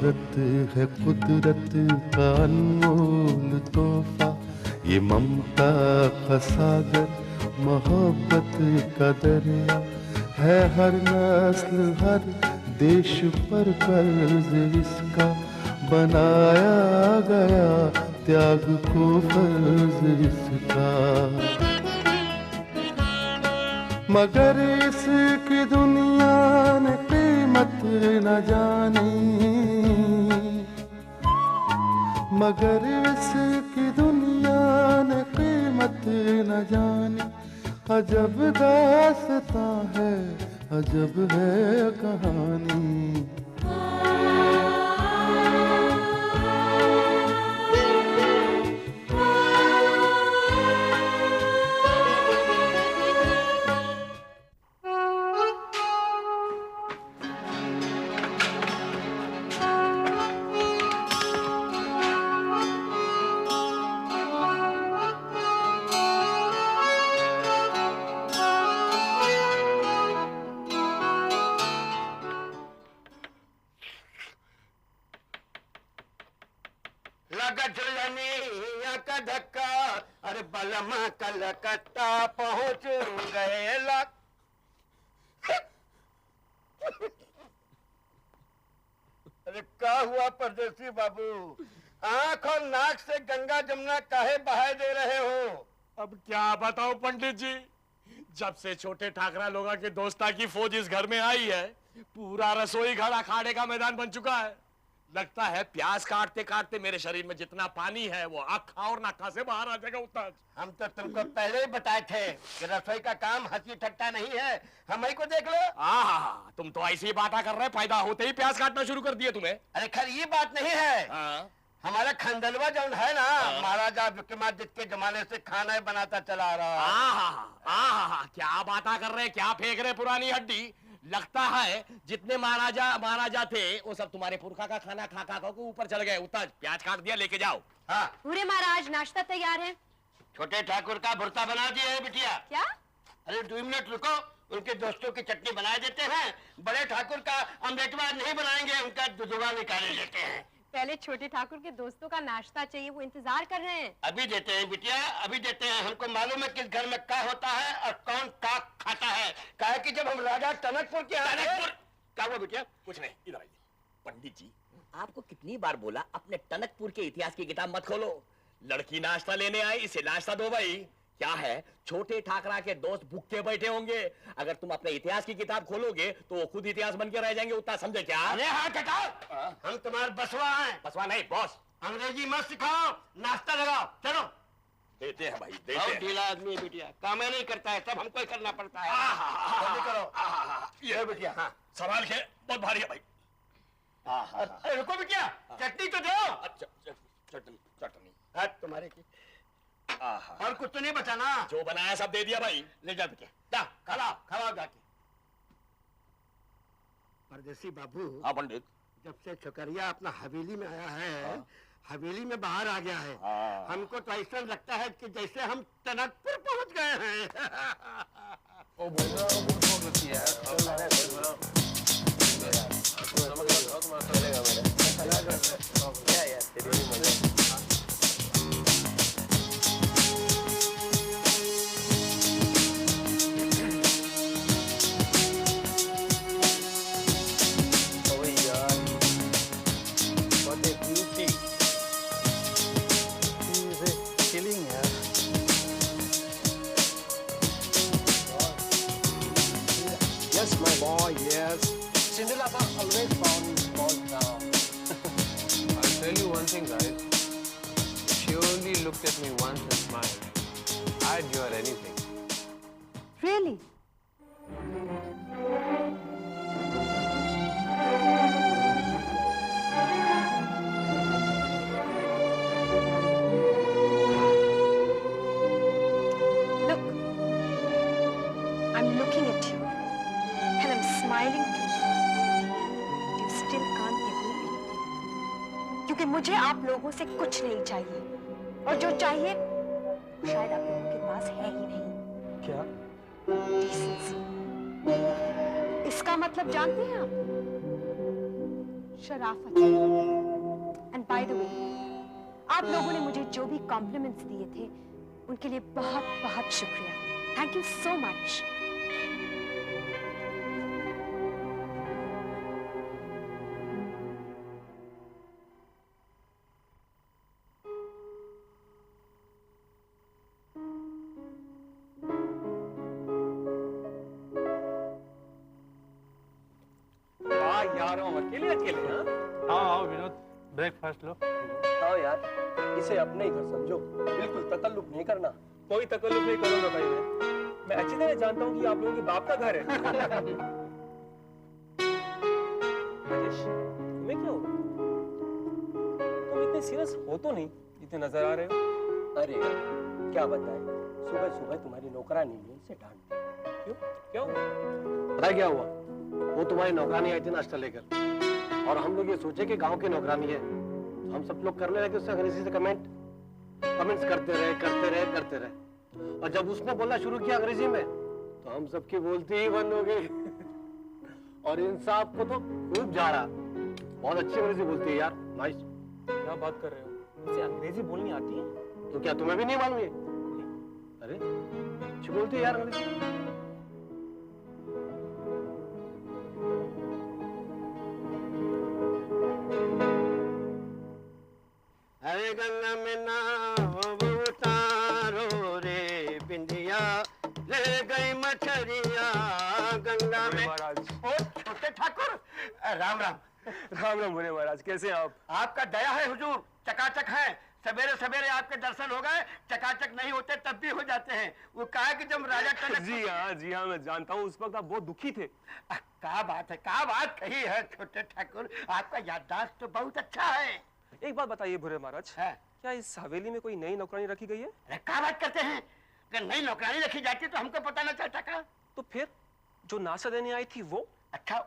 औरत है कुदरत का अनमोल तोहफा, ये ममता का सागर, मोहब्बत का दरिया है। हर नस्ल हर देश पर कर्ज इसका, बनाया गया त्याग को फर्ज इसका। मगर इसकी दुनिया ने कीमत न जानी, मगर इसकी दुनिया ने कीमत न जानी। अजब दास्तां है, अजब है कहानी। धक्का, अरे बलमा कलकत्ता पहुंच गए लक। अरे क्या हुआ परदेसी बाबू, आंख और नाक से गंगा जमुना काहे बहाए दे रहे हो? अब क्या बताओ पंडित जी, जब से छोटे ठाकरा लोगा के दोस्ता की फौज इस घर में आई है, पूरा रसोई घर अखाड़े का मैदान बन चुका है। लगता है प्याज काटते काटते मेरे शरीर में जितना पानी है वो आँखा और नाका से बाहर आ जाएगा उस्ताद। हम तो तुमको पहले ही बताए थे कि रसोई का काम हंसी ठट्टा नहीं है, हमें को देख लो। हाँ, तुम तो ऐसी बात कर रहे, पैदा होते ही प्याज काटना शुरू कर दिए तुम्हें। अरे खैर ये बात नहीं है, हमारा खानदनवा जो है ना, महाराजा विक्रमादित्य के जमाने से खाना बनाता चला रहा। क्या बात कर रहे, क्या फेंक रहे पुरानी हड्डी। लगता है जितने महाराजा थे वो सब तुम्हारे पुरखा का खाना खा खा के ऊपर चल गए। उतना प्याज काट दिया, लेके जाओ। हाँ पूरे महाराज, नाश्ता तैयार है। छोटे ठाकुर का भुर्ता बना दिया है बिटिया। क्या? अरे 2 मिनट रुको, उनके दोस्तों की चटनी बना देते हैं। बड़े ठाकुर का अमृतवार नहीं बनाएंगे, उनका दुधुआ निकाले लेते हैं। पहले छोटे ठाकुर के दोस्तों का नाश्ता चाहिए, वो इंतजार कर रहे हैं। अभी देते हैं बिटिया, अभी देते हैं। हमको मालूम है किस घर में क्या होता है और कौन क्या खाता है। कहा कि जब हम राजा टनकपुर के क्या हुआ बिटिया? कुछ नहीं, इधर आइए। पंडित जी, आपको कितनी बार बोला अपने टनकपुर के इतिहास की किताब मत खोलो। लड़की नाश्ता लेने आई, इसे नाश्ता दो भाई। क्या है, छोटे ठाकरा के दोस्त भूखे बैठे होंगे, अगर तुम अपने इतिहास की किताब खोलोगे तो वो खुद इतिहास बन के रह जाएंगे। उतना समझे क्या? अरे हाँ हटाओ, हम तुम्हारे बसवा हैं। बसवा नहीं बॉस। अंग्रेजी मत सिखाओ, नाश्ता लगाओ, चलो। देते हैं भाई, देते हैं। ढीला आदमी बिटिया, काम नहीं करता है, सब हमको ही करना पड़ता है। जल्दी करो। ये बिटिया, हाँ संभाल के, बहुत भारी है भाई। अरे रुको बिटिया, चटनी तो दो। अच्छा, चटनी तुम्हारे की। और कुछ तो नहीं बचाना? जो बनाया सब दे दिया भाई। ले जा बेटा, खाओ जाके। परदेसी बाबू। हाँ पंडित। जब से छोकरिया अपना हवेली में आया है, हवेली में बाहर आ गया है, हमको तो ऐसा लगता है कि जैसे हम टनकपुर पहुंच गए हैं। Yes, my boy, yes. Cinderella always found in small town. I'll tell you one thing, guys. If she only looked at me once and smiled, I'd give her anything. Really? Look, I'm looking at you and I'm smiling too. You still can't give me anything. क्योंकि मुझे आप लोगों से कुछ नहीं चाहिए, और जो चाहिए शायद आप लोगों के पास है ही नहीं। क्या? Decency. इसका मतलब जानते हैं आप? शराफत। एंड बाय द वे, आप लोगों ने मुझे जो भी कॉम्प्लीमेंट्स दिए थे उनके लिए बहुत बहुत शुक्रिया। Thank you so much. यार हम अकेले अकेले हाँ आओ विनोद, ब्रेकफास्ट लो। आओ यार, इसे अपने ही घर समझो, बिल्कुल तकल्लुफ नहीं करना। कोई तकल्लुफ नहीं करूंगा भाई मैं अच्छी तरह जानता हूँ कि आप लोगों के बाप का घर है। राजेश, तुम्हें क्या हुआ? तुम इतने सीरियस हो तो नहीं जितने नजर आ रहे हो। अरे क्या बताएं, सुबह सुबह तुम्हारी नौकरानी ने इसे डांट दिया। क्यों क्यों? पता है क्या हुआ? वो तुम्हारी नौकरानी आई थी नाश्ता लेकर, और हम लोग ये सोचे कि गांव की नौकरानी है, तो हम सब लोग करने लगे उससे अंग्रेजी से कमेंट्स करते रहे। और जब उसने बोलना शुरू किया अंग्रेजी में, तो हम सबकी बोलती ही बंद हो गई। और इंसाफ को तो खूब जा रहा, बहुत अच्छी अंग्रेजी बोलती है यार, नाइस। क्या बात कर रहे हो? उसे अंग्रेजी बोलनी आती है? तो क्या तुम्हें भी नहीं मालूम है? अरे अच्छी बोलती है यार अंग्रेजी। अरे गंगा में नाव उतारो रे बिंदिया, ले गई मछरिया गंगा में। महाराज, ओ छोटे ठाकुर, राम राम। राम राम बोले महाराज, कैसे हैं आप? आपका दया है हुजूर, चकाचक है। सवेरे सवेरे आपके दर्शन हो गए, चकाचक नहीं होते तब भी हो जाते हैं। वो कहा कि जब राजा टनक। जी हाँ मैं जानता हूँ, उस वक्त आप बहुत दुखी थे। क्या बात कही है छोटे ठाकुर, आपका याददाश्त तो बहुत अच्छा है। एक बात बताइए भूरे महाराज, है? क्या इस हवेली में कोई नई नौकरानी रखी गई है? अरे क्या बात करते हैं, अगर नई नौकरानी रखी जाती तो हमको पता न चलता का। तो फिर जो नाश्ता देने आई थी वो? अच्छा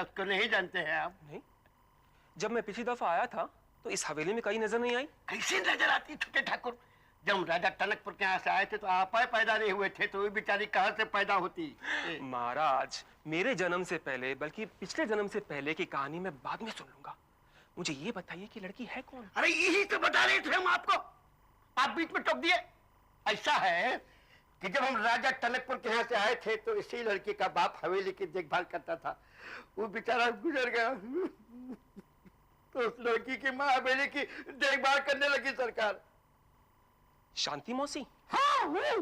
उसको नहीं जानते हैं आप? नहीं, जब मैं पिछली दफा आया था तो इस हवेली में कहीं नजर नहीं आई। कैसे नजर आती छोटे ठाकुर? जब राजा टनकपुर के यहाँ से आए थे तो आप पैदा नहीं हुए थे, तो वो बेचारी कहाँ से पैदा होती? महाराज, मेरे जन्म से पहले, बल्कि पिछले जन्म से पहले की कहानी मैं बाद में सुन लूंगा। मुझे ये बताइए कि लड़की है कौन? अरे यही तो बता रहे थे हम आपको, आप बीच में टोक दिए। ऐसा है कि जब हम राजा टनकपुर के यहाँ से आए थे तो इसी लड़की का बाप हवेली की देखभाल करता था, वो बेचारा गुजर गया। तो उस लड़की की माँ हवेली की देखभाल करने लगी सरकार। शांति मौसी? हाँ वो।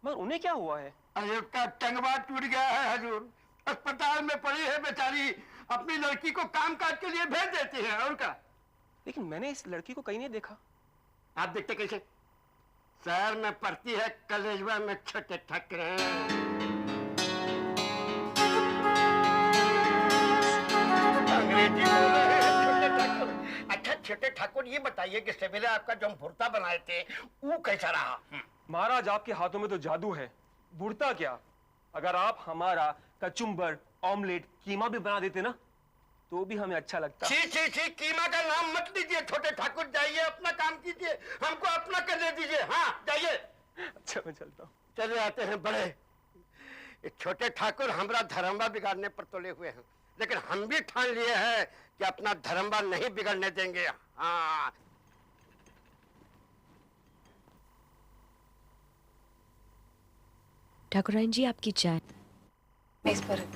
मगर उन्हें क्या हुआ है? अरे उसका टंगवा टूट गया है हजूर, अस्पताल में पड़ी है बेचारी। अपनी लड़की को काम काज के लिए भेज देती है और क्या। लेकिन मैंने इस लड़की को कहीं नहीं देखा। आप देखते कैसे? शहर में पढ़ती है, कॉलेजवा में छोटे ठाकुर अंग्रेजी बोल रहे हैं छोटे ठाकुर। अच्छा छोटे ठाकुर, ये बताइए कि सवेरे आपका जो हम भुर्ता बनाए थे वो कैसा रहा? महाराज, आपके हाथों में तो जादू है। बुढ़ता क्या, अगर आप हमारा कचुम्बर, ऑमलेट, कीमा भी बना देते ना तो भी हमें अच्छा लगता। छी, कीमा का नाम मत लीजिए छोटे ठाकुर, जाइए अपना काम कीजिए, हमको अपना करने दीजिए। हाँ जाइए। अच्छा मैं चलता हूँ। चले आते हैं बड़े। ये छोटे ठाकुर हमारा धर्मवा बिगाड़ने पर तुले हुए हैं, लेकिन हम भी ठान लिए हैं कि अपना धर्मवा नहीं बिगड़ने देंगे। हाँ ठाकुराइन जी, आपकी चाय। इस पर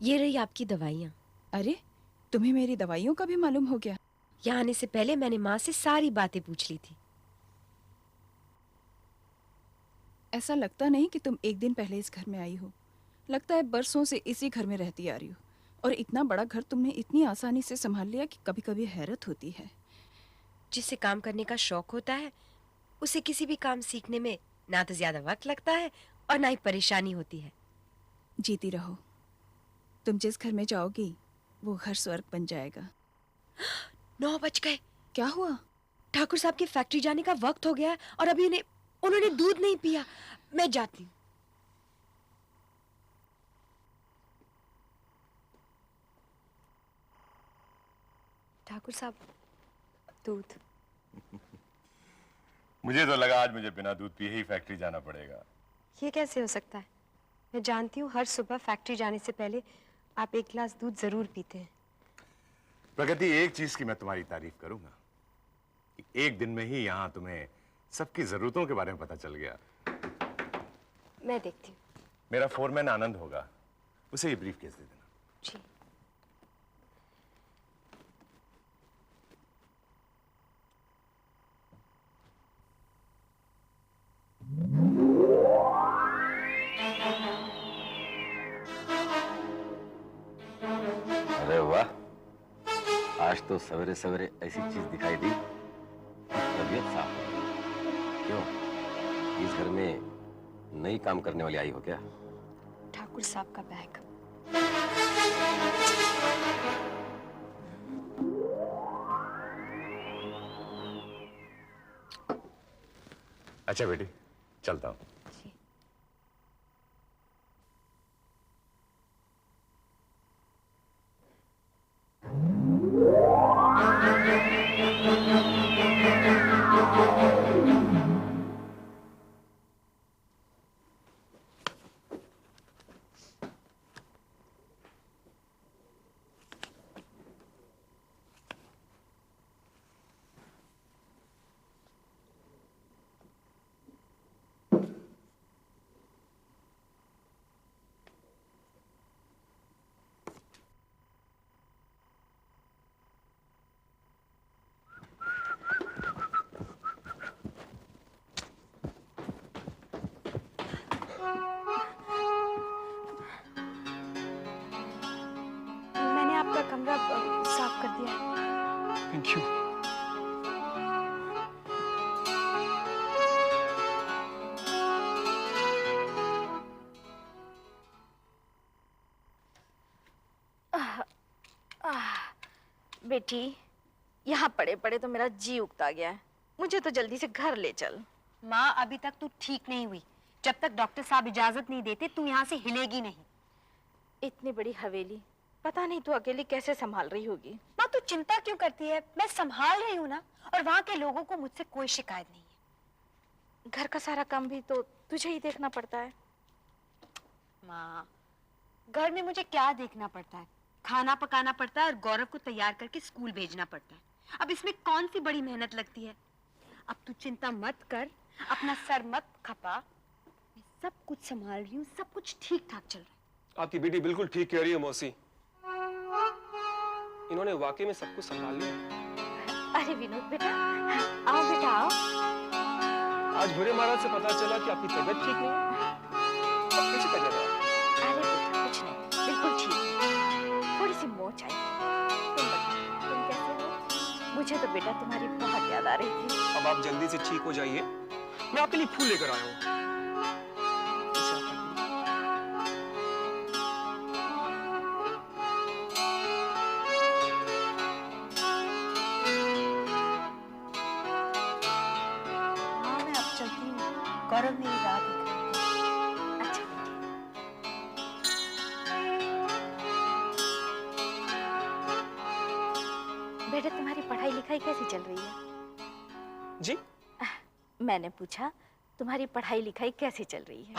ये रही आपकी दवाइयाँ। अरे, तुम्हें मेरी दवाइयों का भी मालूम हो गया? यहाँ आने से पहले मैंने माँ से सारी बातें पूछ ली थी। ऐसा लगता नहीं कि तुम एक दिन पहले इस घर में आई हो। लगता है बरसों से इसी घर में रहती आ रही हो। और इतना बड़ा घर तुमने इतनी आसानी से संभाल लिया कि कभी कभी हैरत होती है। जिसे काम करने का शौक होता है उसे किसी भी काम सीखने में ना तो ज्यादा वक्त लगता है और ना ही परेशानी होती है। जीती रहो। तुम जिस घर में जाओगी वो घर स्वर्ग बन जाएगा। 9 बज गए। क्या हुआ? ठाकुर साहब की फैक्ट्री जाने का वक्त हो गया है और अभी उन्होंने दूध नहीं पिया। मैं जाती हूँ। ठाकुर साहब, दूध। मुझे तो लगा आज मुझे बिना दूध पिए ही फैक्ट्री जाना पड़ेगा। ये कैसे हो सकता है? मैं जानती हूँ हर सुबह फैक्ट्री जाने से पहले आप एक गिलास दूध जरूर पीते हैं। प्रगति, एक चीज की मैं तुम्हारी तारीफ करूंगा कि एक दिन में ही यहाँ तुम्हें सबकी जरूरतों के बारे में पता चल गया। मैं देखती हूँ। मेरा फोरमैन आनंद होगा, उसे ये ब्रीफ केस दे देना। जी। अरे वाह, आज तो सवेरे सवेरे ऐसी चीज दिखाई दी, तबीयत साफ हो गई। क्यों, इस घर में नई काम करने वाली आई हो क्या? ठाकुर साहब का बैग। अच्छा बेटी, चलता हूँ। जी। मैंने आपका कमरा साफ कर दिया है। Thank you. बेटी, यहाँ पड़े पड़े तो मेरा जी उगता गया है। मुझे तो जल्दी से घर ले चल। माँ, अभी तक तू ठीक नहीं हुई। जब तक डॉक्टर साहब इजाजत नहीं देते तू यहाँ से हिलेगी नहीं। इतनी बड़ी हवेली, पता नहीं तू अकेली कैसे संभाल रही होगी। माँ, तू चिंता क्यों करती है? मैं संभाल रही हूँ ना, और वहाँ के लोगों को मुझसे कोई शिकायत नहीं है। घर का सारा काम भी तो तुझे ही देखना पड़ता है। माँ, घर में मुझे क्या देखना पड़ता है? खाना पकाना पड़ता है और गौरव को तैयार करके स्कूल भेजना पड़ता है। अब इसमें कौन सी बड़ी मेहनत लगती है? अब तू चिंता मत कर, अपना सर मत खपा। मैं सब कुछ संभाल रही हूँ, सब कुछ ठीक ठाक चल रहा है। आपकी बेटी बिल्कुल ठीक कह रही है मौसी, इन्होंने वाकई में सब कुछ संभाल लिया। अरे विनोद बेटा, आओ बेटा आओ। आज भूरे महाराज से पता चला कि आपकी तबीयत ठीक नहीं है। अब कैसे तबीयत है? अरे बेटा कुछ नहीं, बिल्कुल ठीक है। थोड़ी सी मोच आई। तुम बताओ, तुम कैसे हो? मुझे तो बेटा तुम्हारी बहुत याद आ रही थी। अब आप जल्दी से ठीक हो जाइए, मैं आपके लिए फूल लेकर आया हूँ। गौरव मेरी राह देख रहा है। अच्छा बेटा, तुम्हारी पढ़ाई लिखाई कैसी चल रही है? जी? मैंने पूछा तुम्हारी पढ़ाई लिखाई कैसी चल रही है?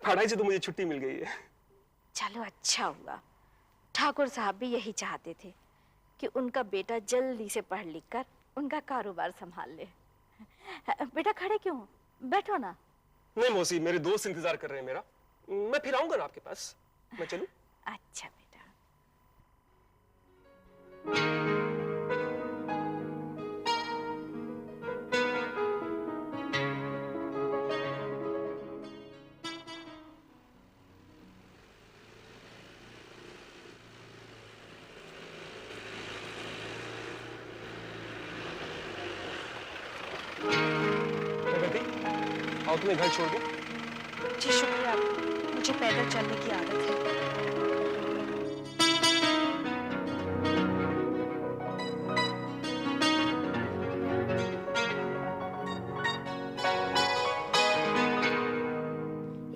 पढ़ाई से तो मुझे छुट्टी मिल गई है। चलो अच्छा हुआ। ठाकुर साहब भी यही चाहते थे कि उनका बेटा जल्दी से पढ़ लिख कर उनका कारोबार संभाल ले। बेटा खड़े क्यों, बैठो ना। नहीं मौसी, मेरे दोस्त इंतजार कर रहे हैं मेरा। मैं फिर आऊंगा ना आपके पास। मैं चलूं? अच्छा बेटा। आओ तुम्हें घर छोड़ दूं? जी शुक्रिया, मुझे पैदल चलने की आदत है।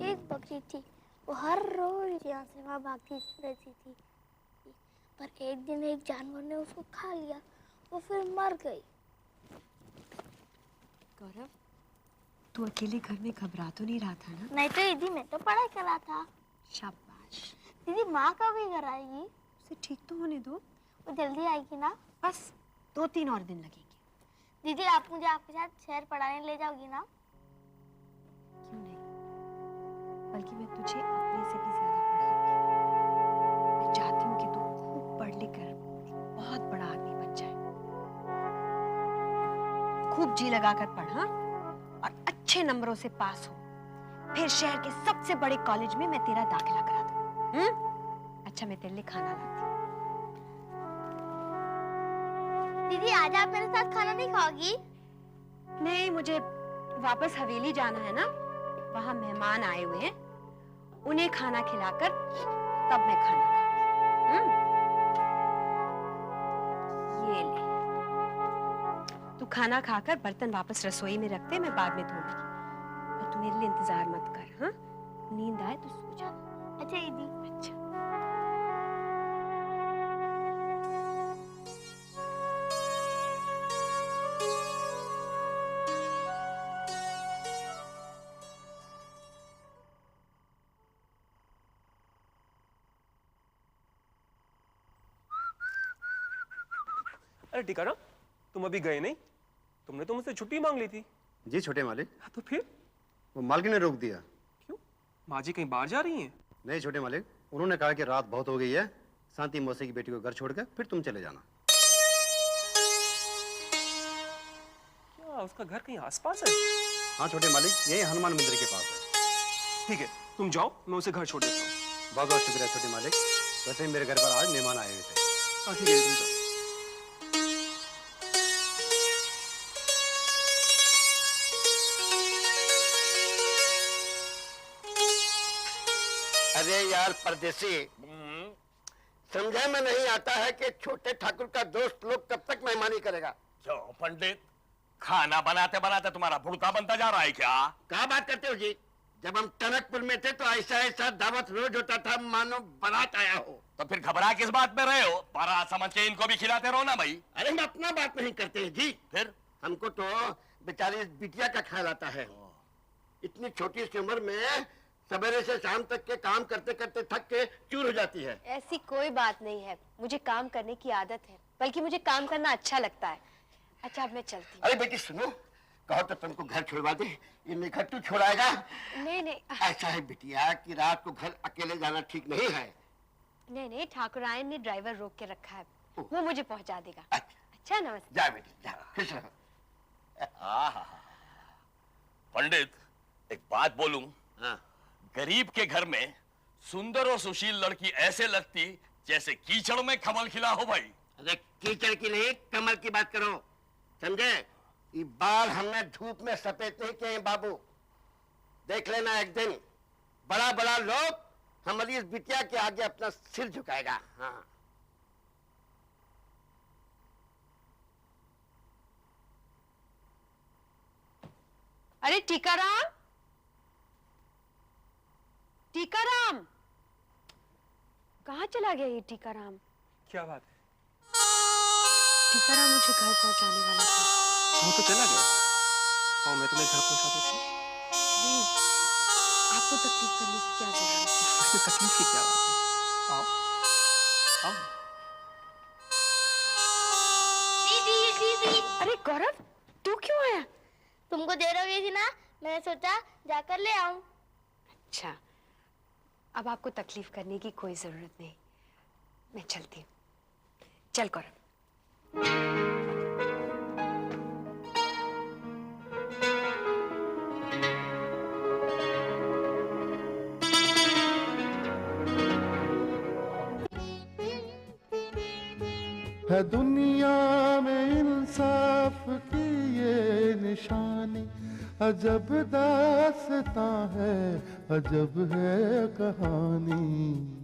एक बकरी थी, वो हर रोज यहाँ से वहाँ भागती रहती थी। पर एक दिन एक जानवर ने उसको खा लिया वो फिर मर गई। गौरव, तू अकेले घर में घबरा तो नहीं रहा था ना? नहीं तो दीदी, मैं तो पढ़ाई कर रहा था। शाबाश। दीदी माँ कभी घर आएगी? उसे ठीक तो होने दो, वो जल्दी आएगी ना? बस 2-3 और दिन लगेंगे। दीदी आप मुझे आपके साथ शहर पढ़ाने ले जाओगी ना? क्यों नहीं, बल्कि मैं तुझे अपने से भी ज्यादा पढ़ाऊंगी। मैं चाहती हूँ कि तू खूब पढ़ लिख कर एक बहुत बड़ा आदमी बन जाए। खूब जी लगाकर पढ़, हाँ? और अच्छे नंबरों से पास हो, फिर शहर के सबसे बड़े कॉलेज में मैं तेरा दाखिला करा दूँ। अच्छा, मैं तेरे लिए खाना लाती हूँ। दीदी आज आप मेरे साथ खाना नहीं खाओगी? नहीं, मुझे वापस हवेली जाना है ना, वहां मेहमान आए हुए हैं, उन्हें खाना खिलाकर तब मैं खाना खाऊंगी। ये ले, तू खाना खाकर बर्तन वापस रसोई में रख दे, मैं बाद में धोऊंगी। और तू मेरे लिए इंतजार मत कर, हाँ? नींद आए तो सो जाना। अच्छा दीदी। अच्छा। अरे टीकाराम, तुम अभी गए नहीं? तुमने तो मुझसे छुट्टी मांग ली थी। जी छोटे मालिक। हाँ, तो फिर? वो मालकिन ने रोक दिया। क्यों? माँ जी कहीं बाहर जा रही हैं? नहीं छोटे मालिक, उन्होंने कहा कि रात बहुत हो गई है, शांति मौसी की बेटी को घर छोड़कर फिर तुम चले जाना। क्या उसका घर कहीं आसपास है? हाँ छोटे मालिक, यही हनुमान मंदिर के पास है। ठीक है, तुम जाओ, मैं उसे घर छोड़ देता हूँ। बहुत बहुत शुक्रिया छोटे मालिक। वैसे मेरे घर पर आज मेहमान आए हुए थे। हाँ ठीक है, तुम जाओ। अरे यार परदेसी, समझा में नहीं आता है कि छोटे ठाकुर का दोस्त लोग कब तक मेहमानी करेगा? क्यों पंडित, खाना बनाते बनाते तुम्हारा भुड़का बनता जा रहा है क्या? क्या बात करते हो जी? जब हम टनकपुर में थे तो ऐसा ऐसा दावत रोज होता था मानो बारात आया हो। तो फिर घबरा किस बात में रहे हो? बारात समझ के इनको भी खिलाते रहो ना भाई। अरे हम अपना बात नहीं करते हैं जी, फिर हमको तो बेचारी बिटिया का ख्याल आता है। इतनी छोटी सी उम्र में सवेरे से शाम तक के काम करते करते थक के चूर हो जाती है। ऐसी कोई बात नहीं है, मुझे काम करने की आदत है, बल्कि मुझे काम करना अच्छा लगता है। अच्छा, अब मैं चलती हूँ। अरे बेटी सुनो, कहो तो तुमको घर छोड़वा दे, ये निखर तू छोड़ाएगा? नहीं नहीं। ऐसा है बिटिया कि रात को घर अकेले जाना ठीक नहीं है। नहीं नहीं, ठाकुरायन ने ड्राइवर रोक के रखा है, वो मुझे पहुंचा देगा। अच्छा नमस्ते। जा बेटी जा, खुश रहो। पंडित, एक बात बोलूं? हाँ। गरीब के घर में सुंदर और सुशील लड़की ऐसे लगती जैसे कीचड़ में कमल खिला हो भाई। अरे कीचड़ की नहीं, कमल की बात करो, समझे? ये बाल हमने धूप में सफेद नहीं किए हैं बाबू। देख लेना एक दिन बड़ा बड़ा लोग हमारी इस बिटिया के आगे अपना सिर झुकाएगा। हाँ। अरे टीकाराम, टीकाराम, कहाँ चला गया ये टीकाराम? क्या बात है? टीकाराम मुझे घर पहुंचाने वाला था। वो तो चला गया। और मैं तुम्हें घर पहुंचा देती हूँ। नहीं, आपको तकलीफ करने की क्या जरूरत है? उसमें तकलीफ की क्या बात है? आओ, आओ। दीदी दीदी। अरे गौरव, तू क्यों आया? तुमको देर हो गई थी ना, मैंने सोचा जाकर ले आऊं। अच्छा, अब आपको तकलीफ करने की कोई जरूरत नहीं, मैं चलती हूँ। चल गौरव। है दुनिया में इंसाफ की ये निशानी, अजब दास्तां है, अजब है कहानी।